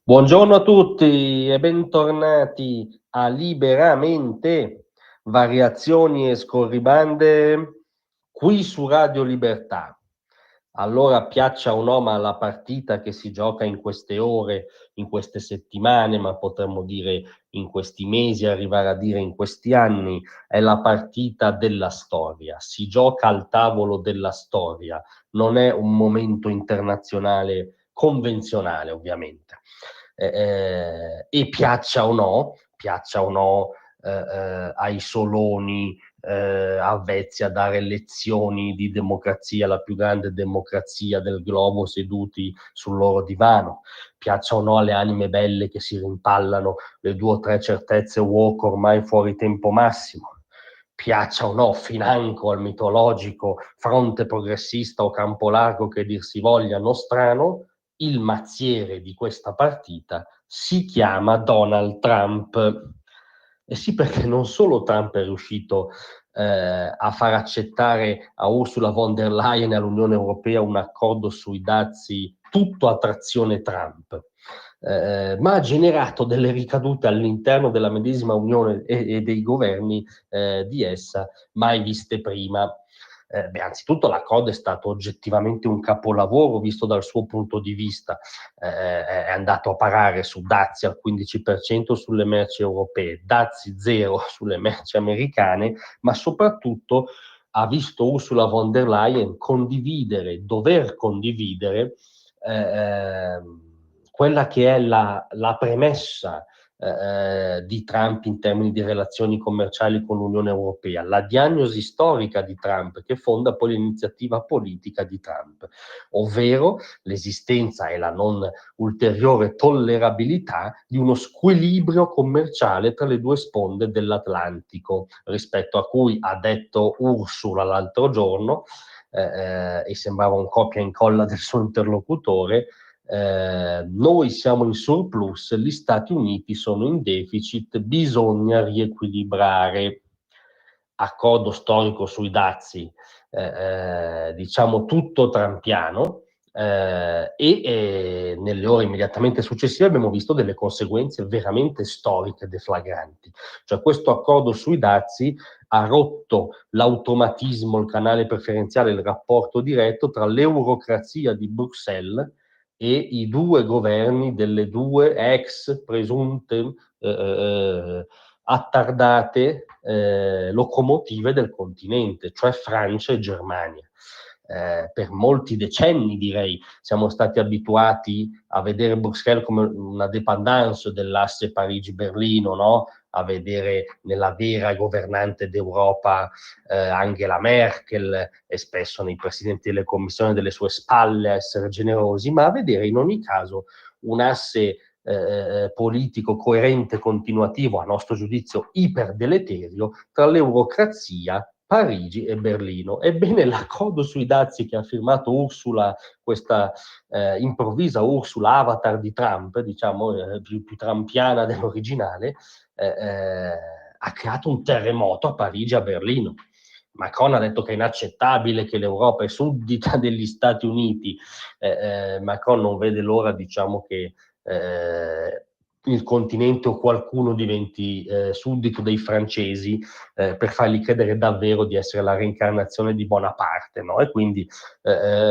Buongiorno a tutti e bentornati a Liberamente, variazioni e scorribande qui su Radio Libertà. Allora, piaccia o no, ma la partita che si gioca in queste ore, in queste settimane, ma potremmo dire in questi mesi, arrivare a dire in questi anni, è la partita della storia. Si gioca al tavolo della storia, non è un momento internazionale convenzionale, ovviamente. E piaccia o no ai soloni avvezzi a dare lezioni di democrazia, la più grande democrazia del globo, seduti sul loro divano, piaccia o no alle anime belle che si rimpallano le 2 o 3 certezze woke ormai fuori tempo massimo, piaccia o no financo al mitologico fronte progressista o campo largo che dir si voglia nostrano, il mazziere di questa partita si chiama Donald Trump. Eh sì, perché non solo Trump è riuscito a far accettare a Ursula von der Leyen e all'Unione Europea un accordo sui dazi tutto a trazione Trump, ma ha generato delle ricadute all'interno della medesima Unione e dei governi di essa mai viste prima. Anzitutto l'accordo è stato oggettivamente un capolavoro visto dal suo punto di vista, è andato a parare su dazi al 15% sulle merci europee, dazi zero sulle merci americane, ma soprattutto ha visto Ursula von der Leyen dover condividere quella che è la premessa di Trump in termini di relazioni commerciali con l'Unione Europea, la diagnosi storica di Trump che fonda poi l'iniziativa politica di Trump, ovvero l'esistenza e la non ulteriore tollerabilità di uno squilibrio commerciale tra le due sponde dell'Atlantico, rispetto a cui ha detto Ursula l'altro giorno, e sembrava un copia e incolla del suo interlocutore, noi siamo in surplus, gli Stati Uniti sono in deficit, bisogna riequilibrare. Accordo storico sui dazi, diciamo tutto trampiano, nelle ore immediatamente successive abbiamo visto delle conseguenze veramente storiche, deflagranti. Cioè questo accordo sui dazi ha rotto l'automatismo, il canale preferenziale, il rapporto diretto tra l'eurocrazia di Bruxelles e i due governi delle due ex presunte attardate locomotive del continente, cioè Francia e Germania. Per molti decenni, direi, siamo stati abituati a vedere Bruxelles come una dépendance dell'asse Parigi-Berlino, no? A vedere nella vera governante d'Europa Angela Merkel e spesso nei presidenti delle commissioni delle sue spalle a essere generosi, ma a vedere in ogni caso un asse politico coerente, continuativo, a nostro giudizio iperdeleterio, tra l'eurocrazia, Parigi e Berlino. Ebbene, l'accordo sui dazi che ha firmato Ursula, questa improvvisa Ursula avatar di Trump, diciamo più trampiana dell'originale, ha creato un terremoto a Parigi e a Berlino. Macron ha detto che è inaccettabile che l'Europa è suddita degli Stati Uniti. Macron non vede l'ora, diciamo, che il continente o qualcuno diventi suddito dei francesi per fargli credere davvero di essere la reincarnazione di Bonaparte, no? E quindi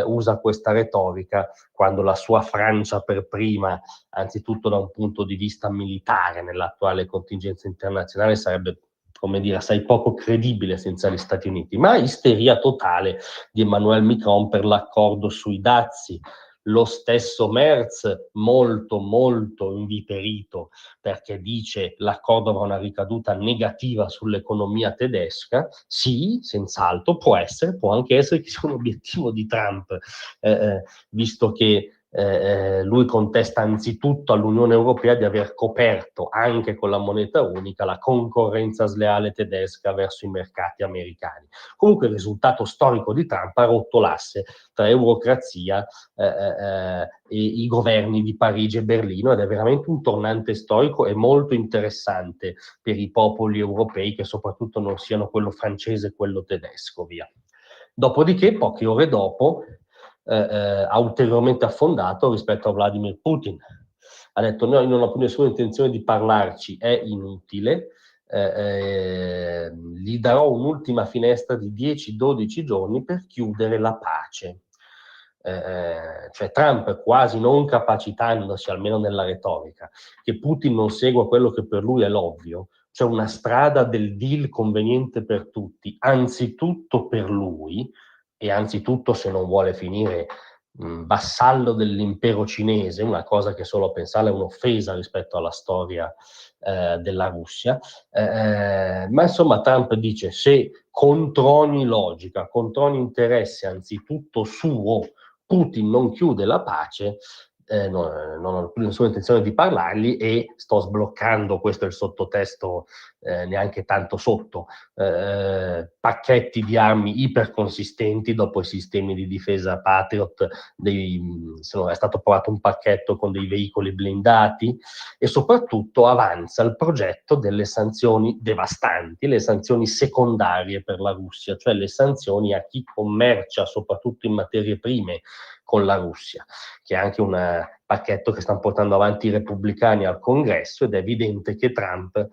usa questa retorica quando la sua Francia per prima, anzitutto da un punto di vista militare nell'attuale contingenza internazionale, sarebbe, come dire, assai poco credibile senza gli Stati Uniti, ma isteria totale di Emmanuel Macron per l'accordo sui dazi. Lo stesso Merz, molto molto inviperito, perché dice l'accordo avrà una ricaduta negativa sull'economia tedesca. Sì, senz'altro, può anche essere che sia un obiettivo di Trump, visto che lui contesta anzitutto all'Unione Europea di aver coperto anche con la moneta unica la concorrenza sleale tedesca verso i mercati americani. Comunque il risultato storico di Trump ha rotto l'asse tra eurocrazia e i governi di Parigi e Berlino ed è veramente un tornante storico e molto interessante per i popoli europei che soprattutto non siano quello francese e quello tedesco, via. Dopodiché, poche ore dopo, ha ulteriormente affondato rispetto a Vladimir Putin. Ha detto: "Noi non ho più nessuna intenzione di parlarci, è inutile, gli darò un'ultima finestra di 10-12 giorni per chiudere la pace". Cioè Trump, quasi non capacitandosi, almeno nella retorica, che Putin non segua quello che per lui è l'ovvio, cioè una strada del deal conveniente per tutti, anzitutto per lui, e anzitutto se non vuole finire vassallo dell'impero cinese, una cosa che solo a pensarla è un'offesa rispetto alla storia della Russia. Ma insomma Trump dice: se contro ogni logica, contro ogni interesse anzitutto suo, Putin non chiude la pace, non ho più nessuna intenzione di parlargli e sto sbloccando, questo è il sottotesto, neanche tanto sotto, pacchetti di armi iperconsistenti dopo i sistemi di difesa Patriot, è stato provato un pacchetto con dei veicoli blindati, e soprattutto avanza il progetto delle sanzioni devastanti, le sanzioni secondarie per la Russia, cioè le sanzioni a chi commercia soprattutto in materie prime con la Russia, che è anche un pacchetto che stanno portando avanti i repubblicani al Congresso, ed è evidente che Trump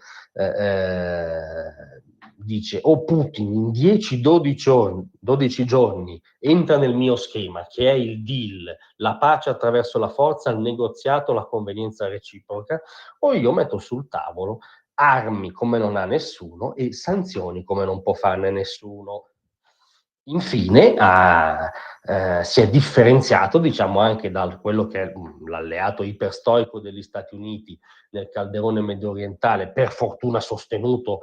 dice: o Putin in 10-12 giorni entra nel mio schema, che è il deal, la pace attraverso la forza, il negoziato, la convenienza reciproca, o io metto sul tavolo armi come non ha nessuno e sanzioni come non può farne nessuno. Infine si è differenziato, diciamo, anche da quello che è l'alleato iperstorico degli Stati Uniti nel calderone mediorientale, per fortuna sostenuto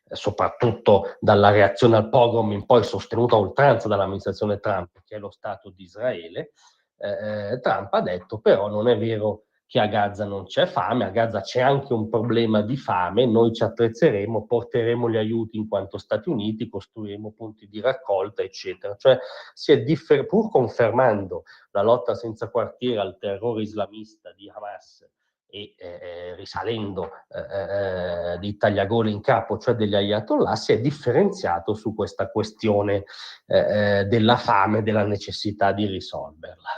soprattutto dalla reazione al pogrom in poi, sostenuta a oltranza dall'amministrazione Trump, che è lo Stato di Israele. Trump ha detto: però non è vero che a Gaza non c'è fame, a Gaza c'è anche un problema di fame, noi ci attrezzeremo, porteremo gli aiuti in quanto Stati Uniti, costruiremo punti di raccolta, eccetera. Cioè pur confermando la lotta senza quartiere al terrore islamista di Hamas e risalendo dei tagliagole in capo, cioè degli ayatollah, si è differenziato su questa questione della fame, della necessità di risolverla.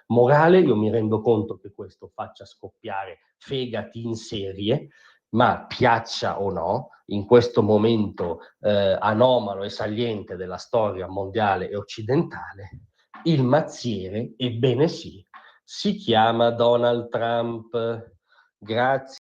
Morale, io mi rendo conto che questo faccia scoppiare fegati in serie, ma piaccia o no, in questo momento anomalo e saliente della storia mondiale e occidentale, il mazziere, ebbene sì, si chiama Donald Trump. Grazie.